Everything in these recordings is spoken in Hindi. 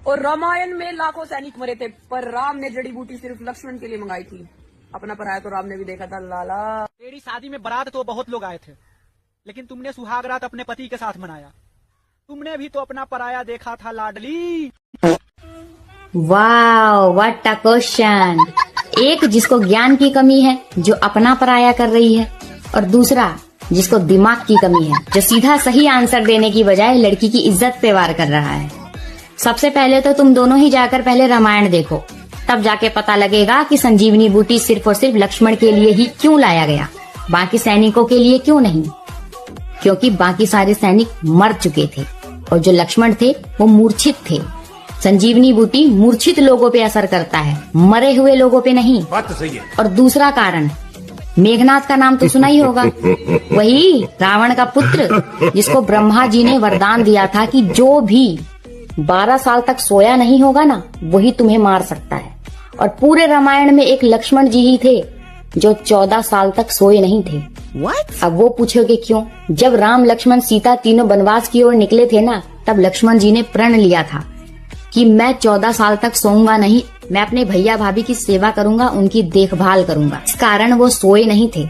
और रामायण में लाखों सैनिक मरे थे, पर राम ने जड़ी बूटी सिर्फ लक्ष्मण के लिए मंगाई थी। अपना पराया तो राम ने भी देखा था लाला। तेरी शादी में बारात तो बहुत लोग आए थे, लेकिन तुमने सुहाग रात अपने पति के साथ मनाया। तुमने भी तो अपना पराया देखा था लाडली। Wow, what a question. एक जिसको ज्ञान की कमी है जो अपना पराया कर रही है, और दूसरा जिसको दिमाग की कमी है जो सीधा सही आंसर देने की बजाय लड़की की इज्जत पे वार कर रहा है। सबसे पहले तो तुम दोनों ही जाकर पहले रामायण देखो, तब जाके पता लगेगा कि संजीवनी बूटी सिर्फ और सिर्फ लक्ष्मण के लिए ही क्यों लाया गया, बाकी सैनिकों के लिए क्यों नहीं। क्योंकि बाकी सारे सैनिक मर चुके थे और जो लक्ष्मण थे वो मूर्छित थे। संजीवनी बूटी मूर्छित लोगों पे असर करता है, मरे हुए लोगों पे नहीं। बात तो सही है। और दूसरा कारण, मेघनाथ का नाम तो सुना ही होगा, वही रावण का पुत्र जिसको ब्रह्मा जी ने वरदान दिया था कि जो भी 12 साल तक सोया नहीं होगा ना, वही तुम्हें मार सकता है। और पूरे रामायण में एक लक्ष्मण जी ही थे जो 14 साल तक सोए नहीं थे। What? अब वो पूछोगे क्यों? जब राम लक्ष्मण सीता तीनों वनवास की ओर निकले थे ना, तब लक्ष्मण जी ने प्रण लिया था कि मैं 14 साल तक सोऊंगा नहीं, मैं अपने भैया भाभी की सेवा करूंगा, उनकी देखभाल करूंगा। इस कारण वो सोए नहीं थे,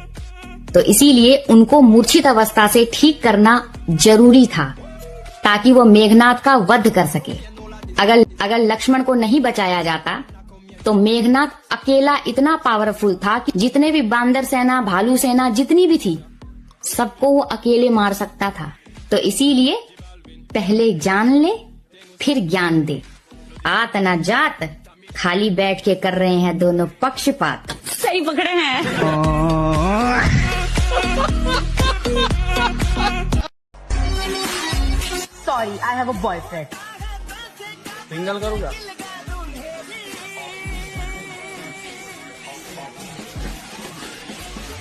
तो इसीलिए उनको मूर्छित अवस्था से ठीक करना जरूरी था ताकि वो मेघनाथ का वध कर सके। अगर लक्ष्मण को नहीं बचाया जाता तो मेघनाथ अकेला इतना पावरफुल था कि जितने भी बांदर सेना, भालू सेना जितनी भी थी, सबको वो अकेले मार सकता था। तो इसीलिए पहले जान ले फिर ज्ञान दे। आत ना जात, खाली बैठ के कर रहे हैं दोनों पक्षपात। सही पकड़े हैं। Sorry, I have a boyfriend. Single करूंगा।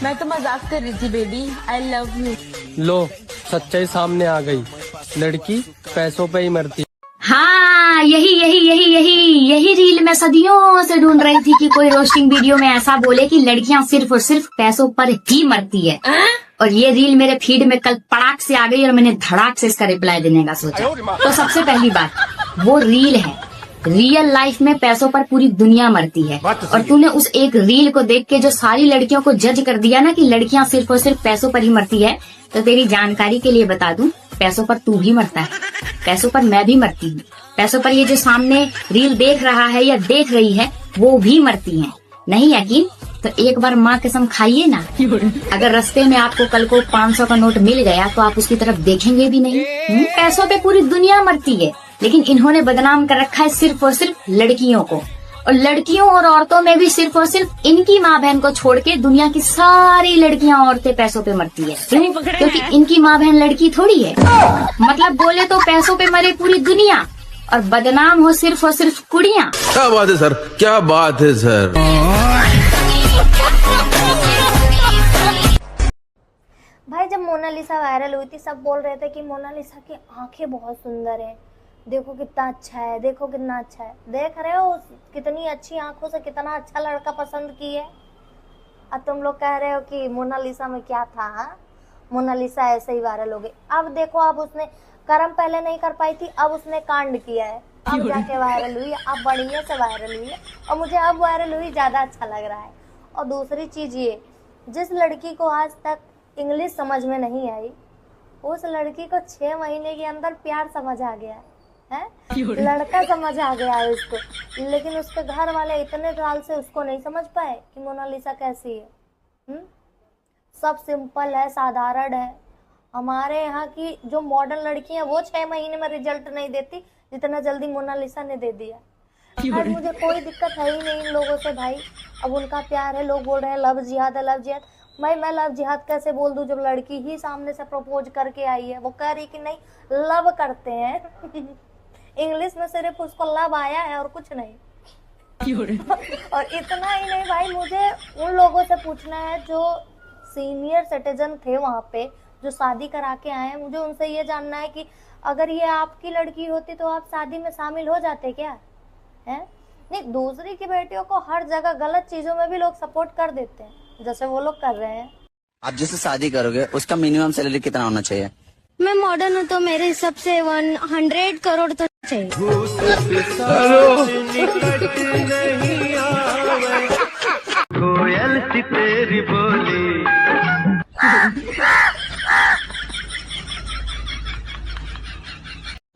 मैं तो मजाक कर रही थी बेबी, आई लव यू। लो, सच्चाई सामने आ गई। लड़की पैसों पे ही मरती। हाँ, यही रील मैं सदियों से ढूंढ रही थी कि कोई रोस्टिंग वीडियो में ऐसा बोले कि लड़कियां सिर्फ और सिर्फ पैसों पर ही मरती है। और ये रील मेरे फीड में कल पड़ाक से आ गई और मैंने धड़ाक से इसका रिप्लाई देने का सोचा। तो सबसे पहली बात, वो रील है। रियल लाइफ में पैसों पर पूरी दुनिया मरती है, और तूने उस एक रील को देख के जो सारी लड़कियों को जज कर दिया ना कि लड़कियां सिर्फ और सिर्फ पैसों पर ही मरती है, तो तेरी जानकारी के लिए बता दूं, पैसों पर तू भी मरता है, पैसों पर मैं भी मरती हूँ, पैसों पर ये जो सामने रील देख रहा है या देख रही है वो भी मरती हैं। नहीं यकीन तो एक बार माँ कसम खाइए ना। अगर रास्ते में आपको कल को 500 का नोट मिल गया तो आप उसकी तरफ देखेंगे भी नहीं। पैसों पे पूरी दुनिया मरती है, लेकिन इन्होंने बदनाम कर रखा है सिर्फ और सिर्फ लड़कियों को। और लड़कियों और औरतों में भी सिर्फ और सिर्फ इनकी माँ बहन को छोड़ के दुनिया की सारी लड़कियां औरतें पैसों पे मरती है। क्यों? क्योंकि इनकी माँ बहन लड़की थोड़ी है। मतलब बोले तो पैसों पे मरे पूरी दुनिया और बदनाम हो सिर्फ और सिर्फ कुड़ियाँ। क्या बात है सर, क्या बात है सर। भाई जब मोनालिसा वायरल हुई थी, सब बोल रहे थे कि मोनालिसा की आंखें बहुत सुंदर है, देखो कितना अच्छा है, देखो कितना अच्छा है। देख रहे हो कितनी अच्छी आंखों से कितना अच्छा लड़का पसंद की है। अब तुम लोग कह रहे हो कि मोनालिसा में क्या था। हाँ, मोनालिसा ऐसे ही वायरल हो गई। अब देखो, अब उसने कर्म पहले नहीं कर पाई थी, अब उसने कांड किया है, अब जाके वायरल हुई है, अब बढ़िया से वायरल हुई है, और मुझे अब वायरल हुई ज़्यादा अच्छा लग रहा है। और दूसरी चीज़ ये, जिस लड़की को आज तक इंग्लिश समझ में नहीं आई, उस लड़की को 6 महीने के अंदर प्यार समझ आ गया है, लड़का समझ आ गया है उसको। लेकिन उसके घर वाले इतने साल से उसको नहीं समझ पाए कि मोनालिसा कैसी है। सब सिंपल है, साधारण है। हमारे यहाँ की जो मॉडर्न लड़की है वो 6 महीने में रिजल्ट नहीं देती जितना जल्दी मोनालिसा ने दे दिया। आज मुझे कोई दिक्कत है ही नहीं इन लोगों से भाई। अब उनका प्यार है, लोग बोल रहे हैं लव जिहाद है, लव जिहाद। मैं लव जिहाद कैसे बोल दूं जब लड़की ही सामने से प्रपोज करके आई है। वो कह रही कि नहीं लव करते हैं इंग्लिश में सिर्फ उसको लव आया है और कुछ नहीं। और इतना ही नहीं भाई, मुझे उन लोगों से पूछना है जो सीनियर सिटीजन थे वहाँ पे, जो शादी करा के आए हैं। मुझे उनसे ये जानना है कि अगर ये आपकी लड़की होती तो आप शादी में शामिल हो जाते क्या? है नहीं, दूसरी की बेटियों को हर जगह गलत चीजों में भी लोग सपोर्ट कर देते हैं, जैसे वो लोग कर रहे हैं। आप जिससे शादी करोगे उसका मिनिमम सैलरी कितना होना चाहिए? मैं मॉडर्न हूँ तो मेरे हिसाब से 100 करोड़ तो चाहिए।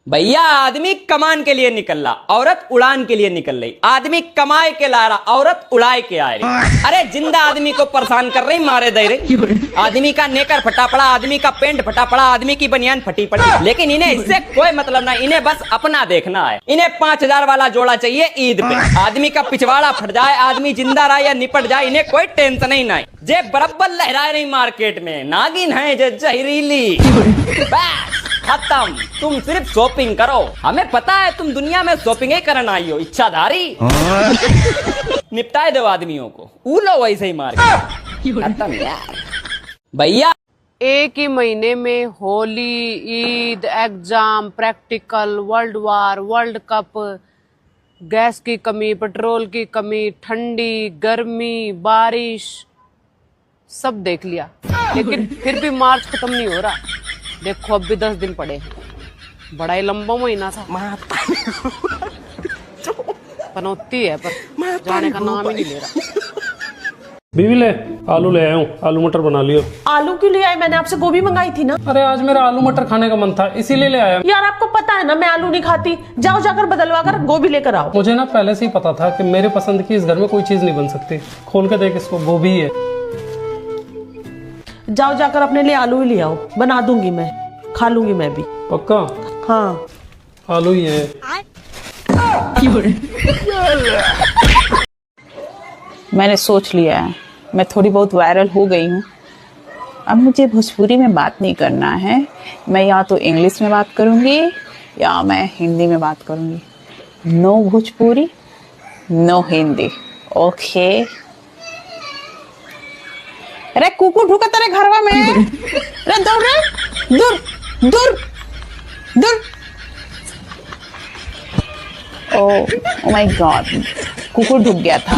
भैया आदमी कमान के लिए निकल रहा, औरत उड़ान के लिए निकल रही। आदमी कमाए के ला रहा, औरत उड़ाए के आ रही। अरे जिंदा आदमी को परेशान कर रही, मारे दे रही। आदमी का नेकर फटा पड़ा, आदमी का पेंट फटा पड़ा, आदमी की बनियान फटी पड़ी, लेकिन इन्हें इससे कोई मतलब ना। इन्हें बस अपना देखना है। इन्हें 5000 वाला जोड़ा चाहिए ईद पे। आदमी का पिछवाड़ा फट जाए, आदमी जिंदा रहा या निपट जाए, इन्हें कोई टेंशन ही नहीं। जे बरब्बर लहरा रही मार्केट में, नागिन है जे जहरीली। बस खत्म। तुम सिर्फ शॉपिंग करो। हमें पता है तुम दुनिया में शॉपिंग ही करना आई हो, इच्छाधारी। निपटाए दो आदमियों को, उलो वैसे ही मार के। खत्म यार। भैया एक ही महीने में Holi, Eid, exam, practical, world war, world cup, gas की कमी, पेट्रोल की कमी, ठंडी, गर्मी, बारिश, सब देख लिया, लेकिन फिर भी मार्च खत्म नहीं हो रहा। देखो अब भी 10 दिन पड़े हैं। बड़ा ही लंबा महीना था। पनौती है पर जाने का नाम ही नहीं ले रहा। बीवी ले आलू ले आया हूँ, आलू मटर बना लियो। आलू क्यों ले आए? मैंने आपसे गोभी मंगाई थी ना। अरे आज मेरा आलू मटर खाने का मन था, इसीलिए ले आया। यार आपको पता है ना मैं आलू नहीं खाती। जाओ जाकर बदलवा कर गोभी लेकर आओ। मुझे ना पहले से ही पता था कि मेरे पसंद की इस घर में कोई चीज नहीं बन सकती। खोल के देख, इसको गोभी है। जाओ जाकर अपने लिए आलू ही ले आओ, बना दूंगी मैं, खा लूंगी मैं भी। पक्का? हाँ आलू ही है। मैंने सोच लिया है, मैं थोड़ी बहुत वायरल हो गई हूँ। अब मुझे भोजपुरी में बात नहीं करना है। मैं या तो इंग्लिश में बात करूँगी या मैं हिंदी में बात करूँगी। No Bhojpuri, no Hindi. Okay. अरे कुकुर ढुका तेरे घरवा में। अरे दौड़ रे, दूर दूर दूर। ओ माय गॉड, कुकुर ढुक गया था।